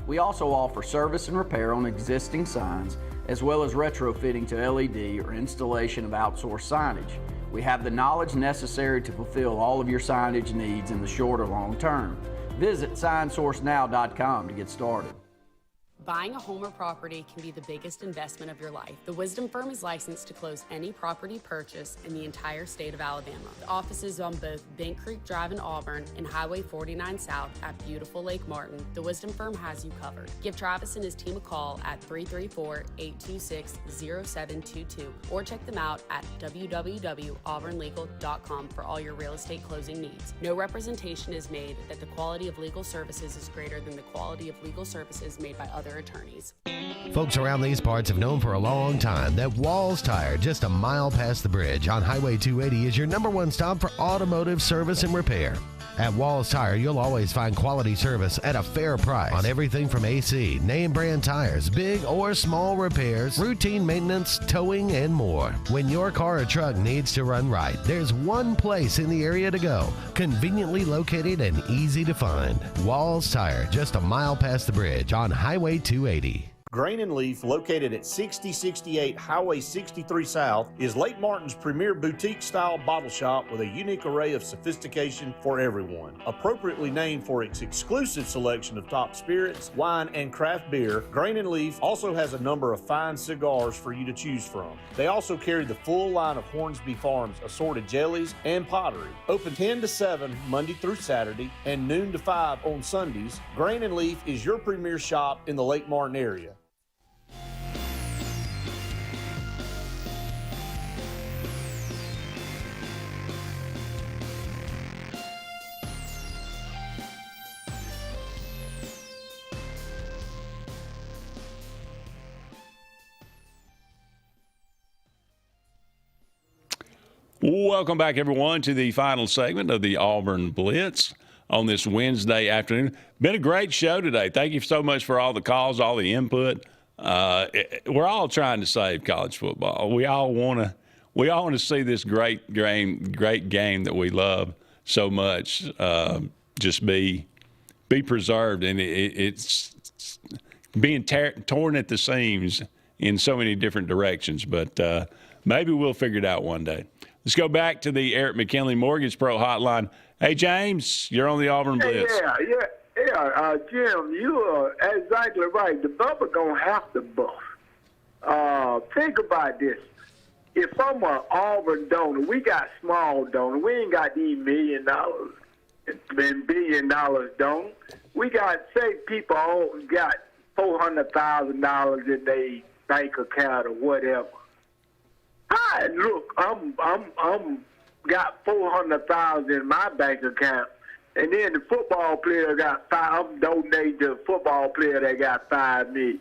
We also offer service and repair on existing signs, as well as retrofitting to LED or installation of outsourced signage. We have the knowledge necessary to fulfill all of your signage needs in the short or long term. Visit signsourcenow.com to get started. Buying a home or property can be the biggest investment of your life. The Wisdom Firm is licensed to close any property purchase in the entire state of Alabama. The offices on both Bent Creek Drive in Auburn and Highway 49 South at beautiful Lake Martin. The Wisdom Firm has you covered. Give Travis and his team a call at 334-826-0722 or check them out at www.auburnlegal.com for all your real estate closing needs. No representation is made that the quality of legal services is greater than the quality of legal services made by other attorneys. Folks around these parts have known for a long time that Walls Tire, just a mile past the bridge on Highway 280, is your #1 stop for automotive service and repair. At Walls Tire, you'll always find quality service at a fair price on everything from AC, name brand tires, big or small repairs, routine maintenance, towing, and more. When your car or truck needs to run right, there's one place in the area to go, conveniently located and easy to find. Walls Tire, just a mile past the bridge on Highway 280. Grain and Leaf, located at 6068 Highway 63 South, is Lake Martin's premier boutique-style bottle shop with a unique array of sophistication for everyone. Appropriately named for its exclusive selection of top spirits, wine, and craft beer, Grain and Leaf also has a number of fine cigars for you to choose from. They also carry the full line of Hornsby Farms assorted jellies and pottery. Open 10 to 7 Monday through Saturday and noon to 5 on Sundays, Grain and Leaf is your premier shop in the Lake Martin area. Welcome back, everyone, to the final segment of the Auburn Blitz on this Wednesday afternoon. Been a great show today. Thank you so much for all the calls, all the input. We're all trying to save college football. We all want to see this great game that we love so much just be be preserved, and it's being torn at the seams in so many different directions. But maybe we'll figure it out one day. Let's go back to the Eric McKinley Mortgage Pro hotline. Hey, James, you're on the Auburn Blitz. Jim, you are exactly right. The bubble gonna have to bust. Think about this. If I'm an Auburn donor, we got small donors. We ain't got these $1 million and $1 billion donors. We got, say, people got $400,000 in their bank account or whatever. Look, I'm got $400,000 in my bank account, and then the football player I'm donating to a football player that got $5 million.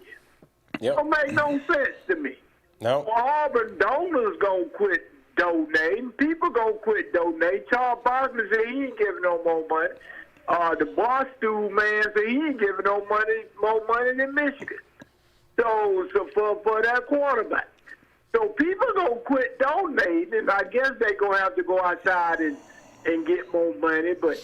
Yep. Don't make no sense to me. No. Auburn donors gonna quit donating. People gonna quit donating. Charles Barkley said he ain't giving no more money. The Barstool man said he ain't giving no more money than Michigan. So for that quarterback. So people gonna quit donating, and I guess they gonna have to go outside and get more money. But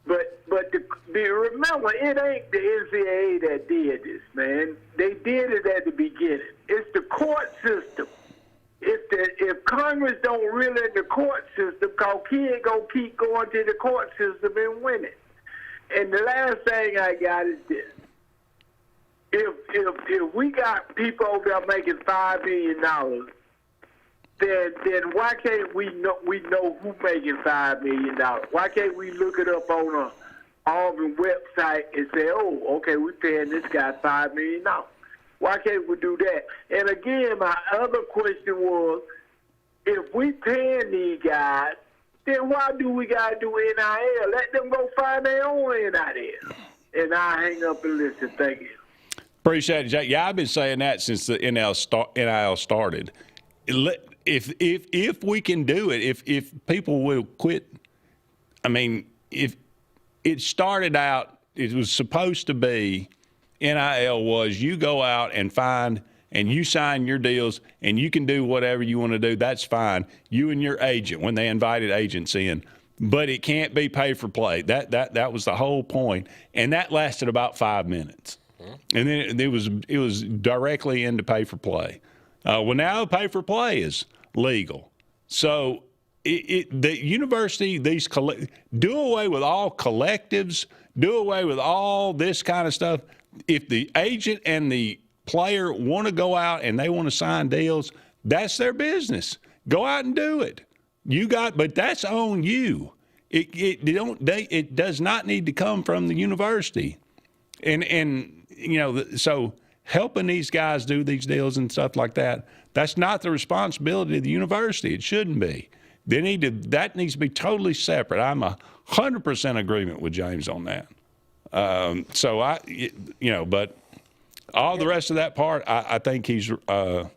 remember, it ain't the NCAA that did this, man. They did it at the beginning. It's the court system. If Congress don't reel in the court system, cause kids gonna keep going to the court system and winning. And the last thing I got is this. If we got people over there making $5 million, then why can't we know who making $5 million? Why can't we look it up on a Auburn website and say, oh, okay, we're paying this guy $5 million? Why can't we do that? And again, my other question was, if we paying these guys, then why do we got to do NIL? Let them go find their own NIL. And I hang up and listen. Thank you. Appreciate it, Jack. Yeah, I've been saying that since the NIL started. If we can do it, if people will quit, I mean, if it started out, it was supposed to be, NIL was you go out and find and you sign your deals and you can do whatever you want to do. That's fine. You and your agent, when they invited agents in. But it can't be pay for play. That was the whole point. And that lasted about 5 minutes. And then it was directly into pay for play. Well, now pay for play is legal. So the university, do away with all collectives, do away with all this kind of stuff. If the agent and the player want to go out and they want to sign deals, that's their business. Go out and do it. But that's on you. It does not need to come from the university. And so helping these guys do these deals and stuff like that, that's not the responsibility of the university. It shouldn't be. That needs to be totally separate. I'm 100% agreement with James on that. But all the rest of that part, I think he's dead on.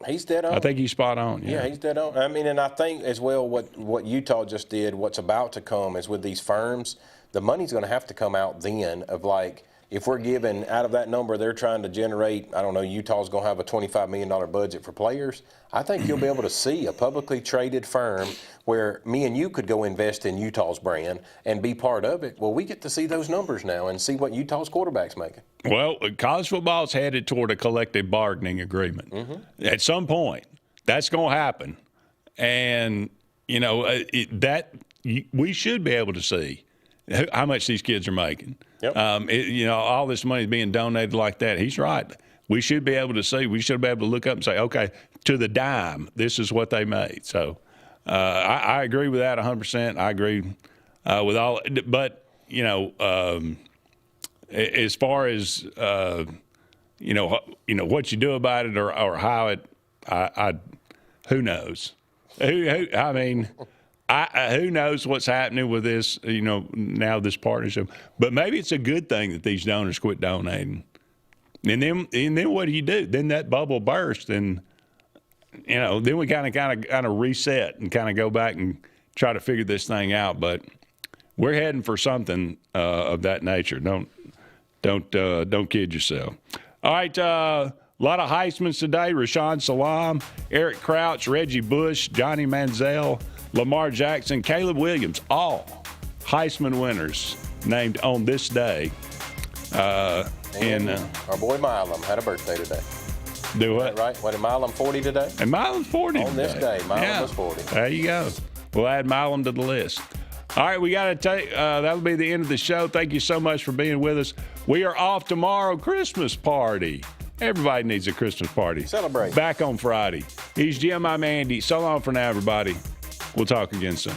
I think he's spot on. Yeah, he's dead on. I mean, and I think as well what Utah just did, what's about to come is with these firms, the money's going to have to come out then of like, if we're giving out of that number, they're trying to generate, I don't know, Utah's going to have a $25 million budget for players. I think you'll be able to see a publicly traded firm where me and you could go invest in Utah's brand and be part of it. Well, we get to see those numbers now and see what Utah's quarterback's making. Well, college football's headed toward a collective bargaining agreement. Mm-hmm. At some point, that's going to happen. And, we should be able to see how much these kids are making. Yep. All this money is being donated like that. He's right. We should be able to see. We should be able to look up and say, okay, to the dime, this is what they made. So I agree with that 100%. I agree with all. But, as far as, what you do about it or how it, who knows? Who knows what's happening with this, now this partnership. But maybe it's a good thing that these donors quit donating. And then what do? Then that bubble bursts, and, then we kind of reset and kind of go back and try to figure this thing out. But we're heading for something of that nature. Don't kid yourself. All right, a lot of Heismans today. Rashawn Salam, Eric Crouch, Reggie Bush, Johnny Manziel, Lamar Jackson, Caleb Williams, all Heisman winners named on this day. And our boy Milam had a birthday today. Do what? Right? What, Milam 40 today? And Milam's 40 On this day, Milam was 40. There you go. We'll add Milam to the list. All right, we got to take, that'll be the end of the show. Thank you so much for being with us. We are off tomorrow, Christmas party. Everybody needs a Christmas party. Celebrate. Back on Friday. He's Jim, I'm Andy. So long for now, everybody. We'll talk again soon.